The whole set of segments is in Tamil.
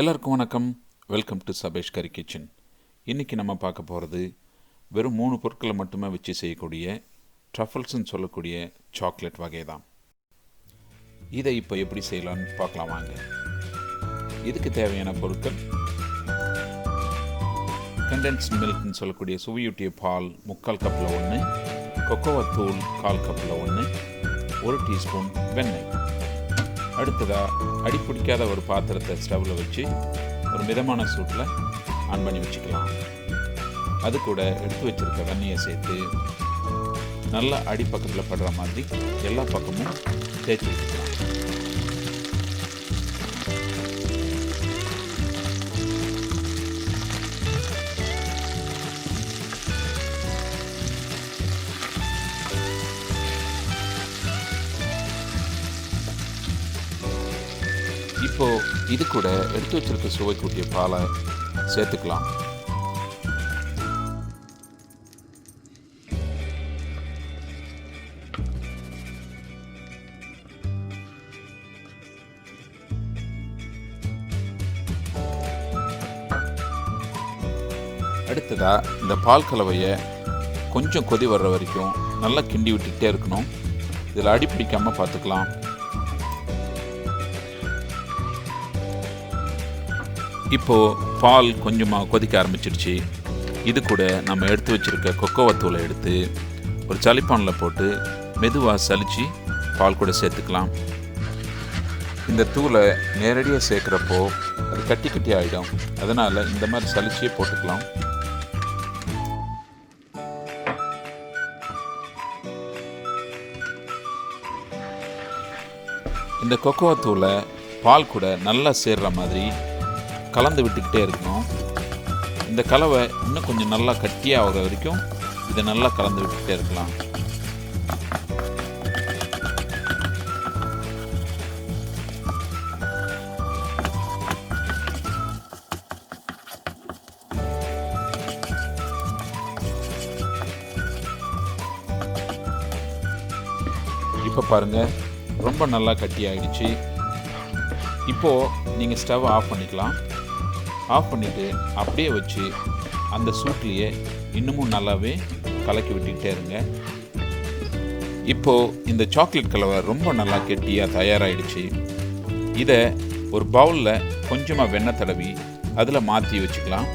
எல்லாருக்கும் வணக்கம். Welcome to Sabesh curry kitchen. இன்றைக்கி நம்ம பார்க்க போகிறது வெறும் 3 பொருட்களை மட்டுமே வச்சு செய்யக்கூடிய ட்ரஃபல்ஸ்ன்னு சொல்லக்கூடிய சாக்லேட் வகை தான். இதை இப்போ எப்படி செய்யலான்னு பார்க்கலாம் வாங்க. இதுக்கு தேவையான பொருட்கள்: கண்டென்ஸ்ட் மில்க்னு சொல்லக்கூடிய சுவையூட்டிய பால் 3/4 கப்பில் 1, கொக்கோவா தூள் 1/4 கப்பில் 1, 1 டீஸ்பூன் வெண்ணெய். அடுத்ததாக அடிப்பிடிக்காத ஒரு பாத்திரத்தை ஸ்டவ்வில் வச்சு ஒரு மிதமான சூட்டில் ஆன் பண்ணி வச்சுக்கலாம். அது கூட எடுத்து வச்சுருக்க வெண்ணெயை சேர்த்து நல்லா அடிப்பக்கத்தில் படுற மாதிரி எல்லா பக்கமும் தேய்ச்சி வச்சுக்கலாம். இப்போது இது கூட எடுத்து வச்சிருக்க சுவை கூட்டிய பாலை சேர்த்துக்கலாம். அடுத்ததாக இந்த பால் கலவையை கொஞ்சம் கொதி வர்ற வரைக்கும் நல்லா கிண்டி விட்டுக்கிட்டே இருக்கணும். இதில் அடி பிடிக்காமல் பார்த்துக்கலாம். இப்போது பால் கொஞ்சமாக கொதிக்க ஆரம்பிச்சிடுச்சு. இது கூட நம்ம எடுத்து வச்சுருக்க கொக்கோவா தூளை எடுத்து ஒரு சளிப்பானில் போட்டு மெதுவாக சலித்து பால் கூட சேர்த்துக்கலாம். இந்த தூளை நேரடியாக சேர்க்குறப்போ அது கட்டி கட்டி ஆகிடும். அதனால் இந்த மாதிரி சலிச்சியே போட்டுக்கலாம். இந்த கொக்கோவா தூளை பால் கூட நல்லா சேர்கிற மாதிரி கலந்து விட்டுக்கிட்டே இருக்கணும். இந்த கலவை இன்னும் கொஞ்சம் நல்லா கட்டியாக ஆகிற வரைக்கும் இதை நல்லா கலந்து விட்டுக்கிட்டே இருக்கலாம். இப்போ பாருங்கள், ரொம்ப நல்லா கட்டி ஆகிடுச்சு. இப்போது நீங்கள் ஸ்டவ் ஆஃப் பண்ணிக்கலாம். ஆஃப் பண்ணிவிட்டு அப்படியே வச்சு அந்த சூட்லேயே இன்னமும் நல்லாவே கலக்கி விட்டுக்கிட்டே இருங்க. இப்போது இந்த சாக்லேட் கலவை ரொம்ப நல்லா கெட்டியாக தயாராகிடுச்சு. இதை ஒரு பவுலில் கொஞ்சமாக வெண்ணெய் தடவி அதில் மாற்றி வச்சுக்கலாம்.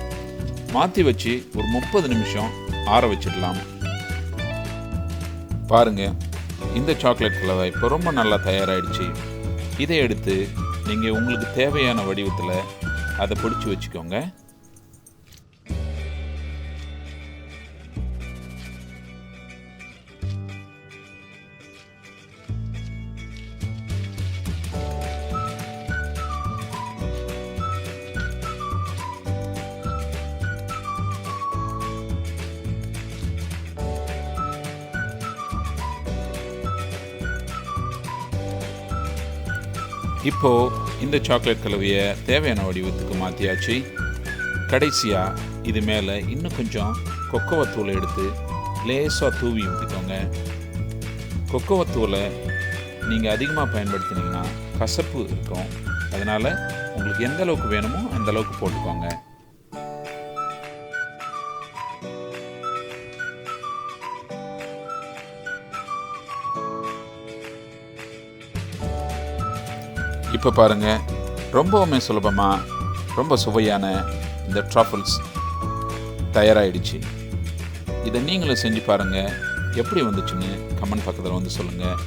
மாற்றி வச்சு ஒரு 30 நிமிஷம் ஆற வச்சிடலாம். பாருங்கள், இந்த சாக்லேட் கலவை இப்போ ரொம்ப நல்லா தயாராகிடுச்சு. இதை எடுத்து நீங்கள் உங்களுக்கு தேவையான வடிவத்தில் அதை பிடிச்சி வச்சுக்கோங்க. இப்போது இந்த சாக்லேட் கலவையை தேவையான வடிவத்துக்கு மாற்றியாச்சு. கடைசியாக இது மேலே இன்னும் கொஞ்சம் கொக்கோவா தூளை எடுத்து லேசாக தூவி விட்டுக்கோங்க. கொக்கோவா தூளை நீங்கள் அதிகமாக பயன்படுத்தினீங்கன்னா கசப்பு இருக்கும். அதனால் உங்களுக்கு எந்த அளவுக்கு வேணுமோ அந்த அளவுக்கு போட்டுக்கோங்க. இப்போ பாருங்கள், ரொம்பவுமே சுலபமாக ரொம்ப சுவையான இந்த ட்ரஃபல்ஸ் தயாராகிடுச்சு. இதை நீங்களும் செஞ்சு பாருங்கள். எப்படி வந்துச்சுன்னு கமெண்ட் பக்கத்தில் வந்து சொல்லுங்கள்.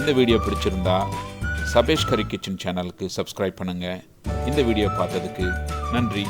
இந்த வீடியோ பிடிச்சிருந்தா சபேஷ் கரி கிச்சன் சேனலுக்கு சப்ஸ்கிரைப் பண்ணுங்கள். இந்த வீடியோ பார்த்ததுக்கு நன்றி.